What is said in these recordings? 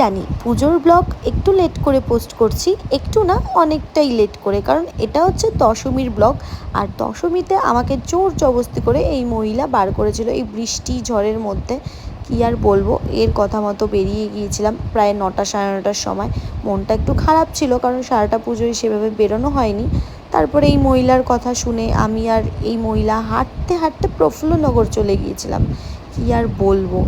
জানি পুজোর ব্লগ একটু লেট করে পোস্ট করছি, একটু না অনেকটাই লেট করে, কারণ এটা হচ্ছে দশমীর ব্লগ। আর দশমীতে আমাকে জোর জবরদস্তি করে এই মহিলা বার করেছিল এই বৃষ্টি ঝড়ের মধ্যে। কী আর বলবো, এর কথা মতো বেরিয়ে গিয়েছিলাম প্রায় 9টা সাড়ে 9টার সময়। মনটা একটু খারাপ ছিল কারণ সারাটা পুজোয় সেভাবে বেরোনো হয়নি। তারপরে এই মহিলার কথা শুনে আমি আর এই মহিলা হাঁটতে হাঁটতে প্রফুল্লনগর চলে গিয়েছিলাম। কী আর বলবো,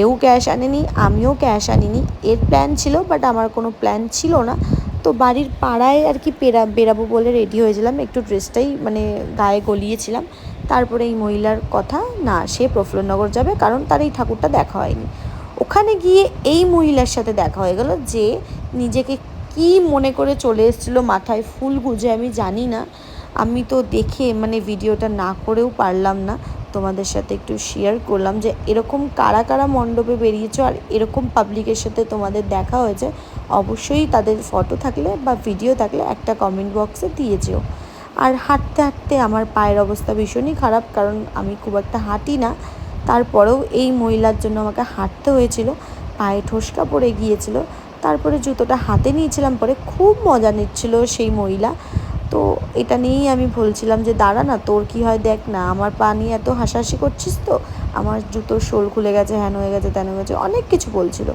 এও ক্যাশ আনেনি, আমিও ক্যাশ আনিনি। এর প্ল্যান ছিল, বাট আমার কোনো প্ল্যান ছিল না। তো বাড়ির পাড়ায় আর কি বেরাবো বলে রেডি হয়েছিলাম, একটু ড্রেসটাই মানে গায়ে গলিয়েছিলাম। তারপরে এই মহিলার কথা, না সে প্রফুল্লনগর যাবে কারণ তার এই ঠাকুরটা দেখা হয়নি। ওখানে গিয়ে এই মহিলার সাথে দেখা হয়ে গেল, যে নিজেকে কি মনে করে চলে এসেছিলো মাথায় ফুল গুজে, আমি জানি না। আমি তো দেখে মানে ভিডিওটা না করেও পারলাম না, তোমাদের সাথে একটু শেয়ার করলাম যে এরকম কারা কারা মণ্ডপে বেরিয়েছো আর এরকম পাবলিকের সাথে তোমাদের দেখা হয়েছে। অবশ্যই তাদের ফটো থাকলে বা ভিডিও থাকলে একটা কমেন্ট বক্সে দিয়ে যেও। আর হাঁটতে হাঁটতে আমার পায়ের অবস্থা ভীষণই খারাপ, কারণ আমি খুব একটা হাঁটি না। তারপরেও এই মহিলার জন্য আমাকে হাঁটতে হয়েছিল, পায়ে ঠোসকা পড়ে গিয়েছিল। তারপরে জুতোটা হাতে নিয়েছিলাম, পরে খুব মজা নিচ্ছিল সেই মহিলা। তো এটা নিয়েই আমি বলছিলাম যে দাঁড়া না, তোর কি হয় দেখ না, আমার পা নিয়ে এত হাসাহাসি করছিস তো, আমার জুতোর শোল খুলে গেছে, হ্যান হয়ে গেছে, তেন হয়ে গেছে, অনেক কিছু বলছিল।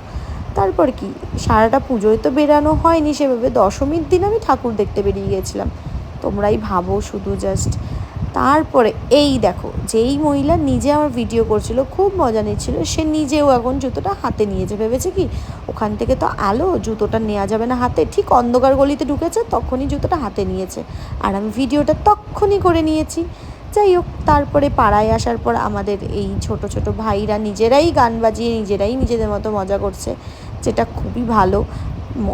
তারপর কি, সারাটা পুজোয় তো বেরানো হয়নি সেভাবে, দশমীর দিন আমি ঠাকুর দেখতে বেরিয়ে গেছিলাম। তোমরাই ভাবো শুধু জাস্ট। তারপরে এই দেখো, যেই মহিলা নিজে আমার ভিডিও করছিল, খুব মজা নিচ্ছিল, সে নিজেও এখন জুতোটা হাতে নিয়েছে। ভেবেছে কি ওখান থেকে তো আলো, জুতোটা নেওয়া যাবে না হাতে, ঠিক অন্ধকার গলিতে ঢুকেছে তখনই জুতোটা হাতে নিয়েছে। আর আমি ভিডিওটা তখনই করে নিয়েছি। যাই হোক, তারপরে পাড়ায় আসার পর আমাদের এই ছোট ছোট ভাইরা নিজেরাই গান বাজিয়ে নিজেরাই নিজেদের মতো মজা করছে, যেটা খুবই ভালো।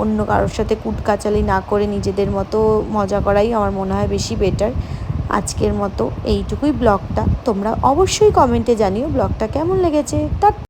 অন্য কারোর সাথে কুটকাচালি না করে নিজেদের মতো মজা করাই আমার মনে হয় বেশি বেটার। আজকের মতো এইটুকুই ব্লগটা। তোমরা অবশ্যই কমেন্টে জানিও ব্লগটা কেমন লেগেছে।